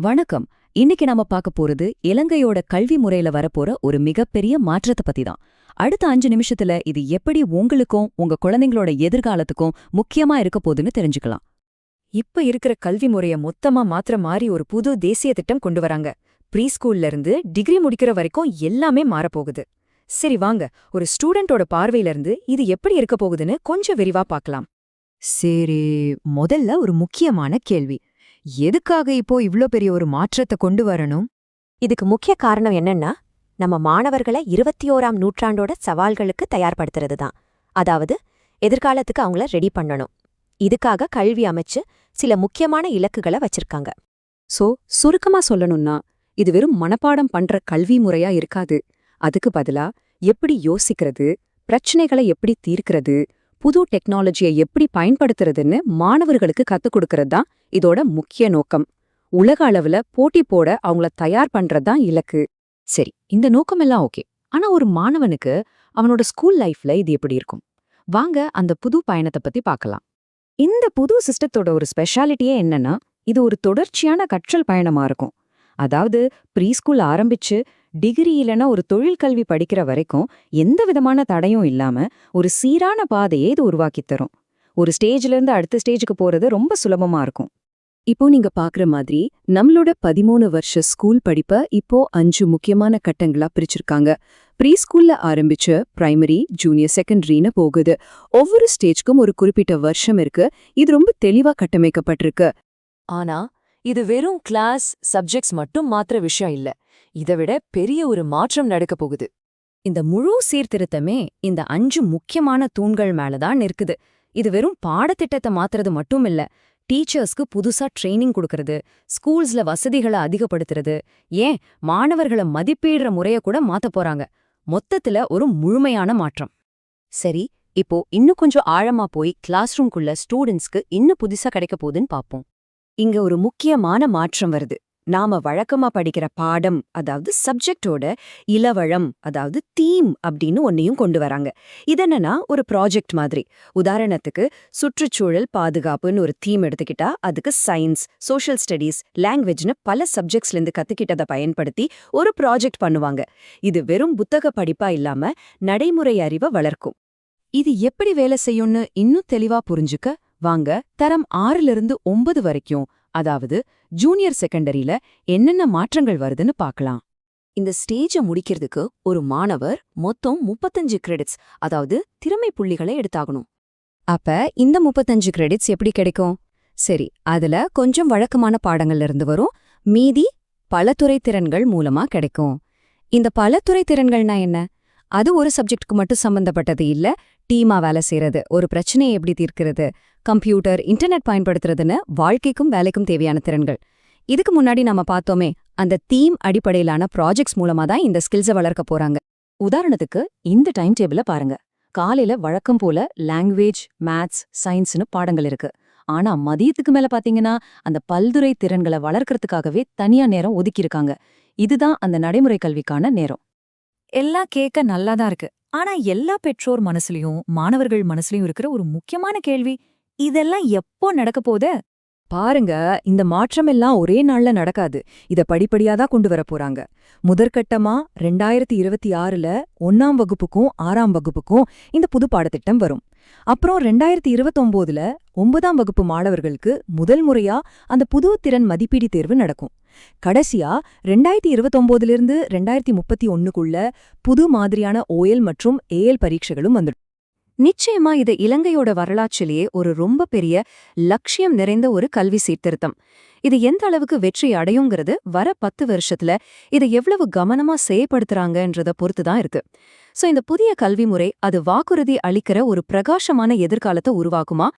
வணக்கம். இன்னைக்கு நாம பார்க்க போறது இலங்கையோட கல்வி முறையில வரப்போற ஒரு மிகப்பெரிய மாற்றத்தை பத்தி தான். அடுத்த 5 நிமிஷத்துல இது எப்படி உங்களுக்கும் உங்க குழந்தைங்களோட எதிர்காலத்துக்கும் முக்கியமா இருக்க போகுதுன்னு தெரிஞ்சுக்கலாம். இப்ப இருக்கிற கல்வி முறைய மொத்தமா மாத்திர மாதிரி ஒரு புது தேசிய திட்டம் கொண்டு வராங்க. ப்ரீ ஸ்கூல்ல இருந்து டிகிரி முடிக்கிற வரைக்கும் எல்லாமே மாறப்போகுது. சரி வாங்க, ஒரு ஸ்டூடெண்டோட பார்வையில இருந்து இது எப்படி இருக்க போகுதுன்னு கொஞ்சம் விரிவா பார்க்கலாம். சரி, முதல்ல ஒரு முக்கியமான கேள்வி. எதுக்காக இப்போ இவ்ளோ பெரிய ஒரு மாற்றத்தை கொண்டு வரணும்? இதுக்கு முக்கிய காரணம் என்னன்னா, நம்ம மாணவர்களை 21ஆம் நூற்றாண்டோட சவால்களுக்கு தயார்படுத்துறது தான். அதாவது எதிர்காலத்துக்கு அவங்கள ரெடி பண்ணணும். இதுக்காக கல்வி அமைச்சு சில முக்கியமான இலக்குகளை வச்சிருக்காங்க. சுருக்கமா சொல்லணும்னா இது வெறும் மனப்பாடம் பண்ற கல்வி முறையா இருக்காது. அதுக்கு பதிலா எப்படி யோசிக்கிறது, பிரச்சனைகளை எப்படி தீர்க்கிறது, புது டெக்னாலஜியை எப்படி பயன்படுத்துறதுன்னு மாணவர்களுக்கு கத்துக் கொடுக்கறது தான் இதோட முக்கிய நோக்கம். உலக அளவுல போட்டி போட அவங்கள தயார் பண்றதுதான் இலக்கு. சரி, இந்த நோக்கமெல்லாம் ஓகே. ஆனா ஒரு மாணவனுக்கு அவனோட ஸ்கூல் லைஃப்ல இது எப்படி இருக்கும்? வாங்க அந்த புது பயணத்தை பத்தி பார்க்கலாம். இந்த புது சிஸ்டத்தோட ஒரு ஸ்பெஷாலிட்டியே என்னன்னா, இது ஒரு தொடர்ச்சியான கற்றல் பயணமா இருக்கும். அதாவது ப்ரீ ஸ்கூல் ஆரம்பிச்சு டிகிரி இல்லைன்னா ஒரு தொழிற்கல்வி படிக்கிற வரைக்கும் எந்த விதமான தடையும் இல்லாம ஒரு சீரான பாதையை இது உருவாக்கித் தரும். ஒரு ஸ்டேஜ்ல இருந்து அடுத்த ஸ்டேஜுக்கு போறது ரொம்ப சுலபமா இருக்கும். இப்போ நீங்க பாக்குற மாதிரி நம்மளோட 13 வருஷ ஸ்கூல் படிப்பை இப்போ 5 முக்கியமான கட்டங்களா பிரிச்சிருக்காங்க. ப்ரீ ஸ்கூல்ல ஆரம்பிச்சு பிரைமரி, ஜூனியர், செகண்டரின்னு போகுது. ஒவ்வொரு ஸ்டேஜ்க்கும் ஒரு குறிப்பிட்ட வருஷம் இருக்கு. இது ரொம்ப தெளிவா கட்டமைக்கப்பட்டிருக்கு. ஆனா இது வெறும் கிளாஸ் சப்ஜெக்ட்ஸ் மட்டும் மாத்திர விஷயம் இல்ல. இதை விட பெரிய ஒரு மாற்றம் நடக்க போகுது. இந்த முழு சீர்திருத்தமே இந்த 5 முக்கியமான தூண்கள் மேலதான் இருக்குது. இது வெறும் பாடத்திட்டத்தை மாத்துறது மட்டும் இல்ல. டீச்சர்ஸ்க்கு புதுசா ட்ரைனிங் கொடுக்கறது, ஸ்கூல்ஸ்ல வசதிகளை அதிகப்படுத்துறது, ஏன் மாணவர்களை மதிப்பீடுற முறைய கூட மாத்தப் போறாங்க. மொத்தத்துல ஒரு முழுமையான மாற்றம். சரி, இப்போ இன்னும் கொஞ்சம் ஆழமா போய் கிளாஸ் ரூம்குள்ள ஸ்டூடெண்ட்ஸ்க்கு இன்னும் புதுசா கிடைக்க போகுதுன்னு பாப்போம். இங்க ஒரு முக்கியமான மாற்றம் வருது. நாம வழக்கமா படிக்கிற பாடம், அதாவது சப்ஜெக்டோட இளவழம், அதாவது தீம் அப்படின்னு ஒன்னையும் கொண்டு வராங்க. இதென்னன்னா ஒரு ப்ராஜெக்ட் மாதிரி. உதாரணத்துக்கு சுற்றுச்சூழல் பாதுகாப்புன்னு ஒரு தீம் எடுத்துக்கிட்டா அதுக்கு சயின்ஸ், சோஷியல் ஸ்டடீஸ், லாங்குவேஜ்னு பல சப்ஜெக்ட்ஸ்லேருந்து கத்துக்கிட்டதை பயன்படுத்தி ஒரு ப்ராஜெக்ட் பண்ணுவாங்க. இது வெறும் புத்தக படிப்பா இல்லாம நடைமுறை அறிவை வளர்க்கும். இது எப்படி வேலை செய்யும்னு இன்னும் தெளிவா புரிஞ்சுக்க வாங்க தரம் 6லிருந்து 9 வரைக்கும், அதாவது ஜூனியர் செகண்டரியில என்னென்ன மாற்றங்கள் வருதுன்னு பார்க்கலாம். இந்த ஸ்டேஜை முடிக்கிறதுக்கு ஒரு மாணவர் மொத்தம் 35 கிரெடிட்ஸ், அதாவது திறமை புள்ளிகளை எடுத்தாகணும். அப்ப இந்த 35 கிரெடிட்ஸ் எப்படி கிடைக்கும்? சரி, அதுல கொஞ்சம் வழக்கமான பாடங்கள்ல இருந்து வரும், மீதி பலதுறை திறன்கள் மூலமா கிடைக்கும். இந்த பலதுறை திறன்கள்னா என்ன? அது ஒரு சப்ஜெக்ட்க்கு மட்டும் சம்பந்தப்பட்டது இல்ல. டீமா வேலை செய்யறது, ஒரு பிரச்சனையை எப்படி தீர்க்கிறது, கம்ப்யூட்டர், இன்டர்நெட் பயன்படுத்துறதுன்னு வாழ்க்கைக்கும் வேலைக்கும் தேவையான திறன்கள். இதுக்கு முன்னாடி நாம பார்த்தோமே, அந்த தீம் அடிப்படையிலான ப்ராஜெக்ட்ஸ் மூலமா தான் இந்த ஸ்கில்ஸை வளர்க்க போறாங்க. உதாரணத்துக்கு இந்த டைம் டேபிள பாருங்க. காலையில வழக்கம் போல லாங்குவேஜ், மேத்ஸ், சயின்ஸ்னு பாடங்கள் இருக்கு. ஆனா மதியத்துக்கு மேல பாத்தீங்கன்னா அந்த பல்துறை திறன்களை வளர்க்கறதுக்காகவே தனியா நேரம் ஒதுக்கியிருக்காங்க. இதுதான் அந்த நடைமுறை கல்விக்கான நேரம். எல்லாம் கேட்க நல்லாதான் இருக்கு. ஆனா எல்லா பெற்றோர் மனசுலயும் மாணவர்கள் மனசுலயும் இருக்கிற ஒரு முக்கியமான கேள்வி, இதெல்லாம் எப்போ நடக்க போகுது? பாருங்க, இந்த மாற்றமெல்லாம் ஒரே நாள்ல நடக்காது. இத படிப்படியா தான் கொண்டு வர போறாங்க. முதற்கட்டமா 2026ல 1ஆம் வகுப்புக்கும் 6ஆம் வகுப்புக்கும் இந்த புது பாடத்திட்டம் வரும். அப்புறம் 2029ல 9ஆம் வகுப்பு மாணவர்களுக்கு முதல் முறையா அந்த புது திறன் மதிப்பீடு தேர்வு நடக்கும். கடைசியா 2029லிருந்து 2031க்குள்ள புது மாதிரியான OL மற்றும் AL பரீட்சைகளும் வந்துடும். நிச்சயமா இது இலங்கையோட வரலாற்றிலேயே ஒரு ரொம்ப பெரிய லட்சியம் நிறைந்த ஒரு கல்வி சீர்திருத்தம். இது எந்த அளவுக்கு வெற்றி அடையுங்கிறது வர 10 வருஷத்துல இதை எவ்வளவு கவனமா செயற்படுத்துறாங்கன்றத பொறுத்துதான் இருக்கு. இந்த புதிய கல்வி முறை அது வாக்குறுதி அளிக்கிற ஒரு பிரகாசமான எதிர்காலத்தை உருவாக்குமா,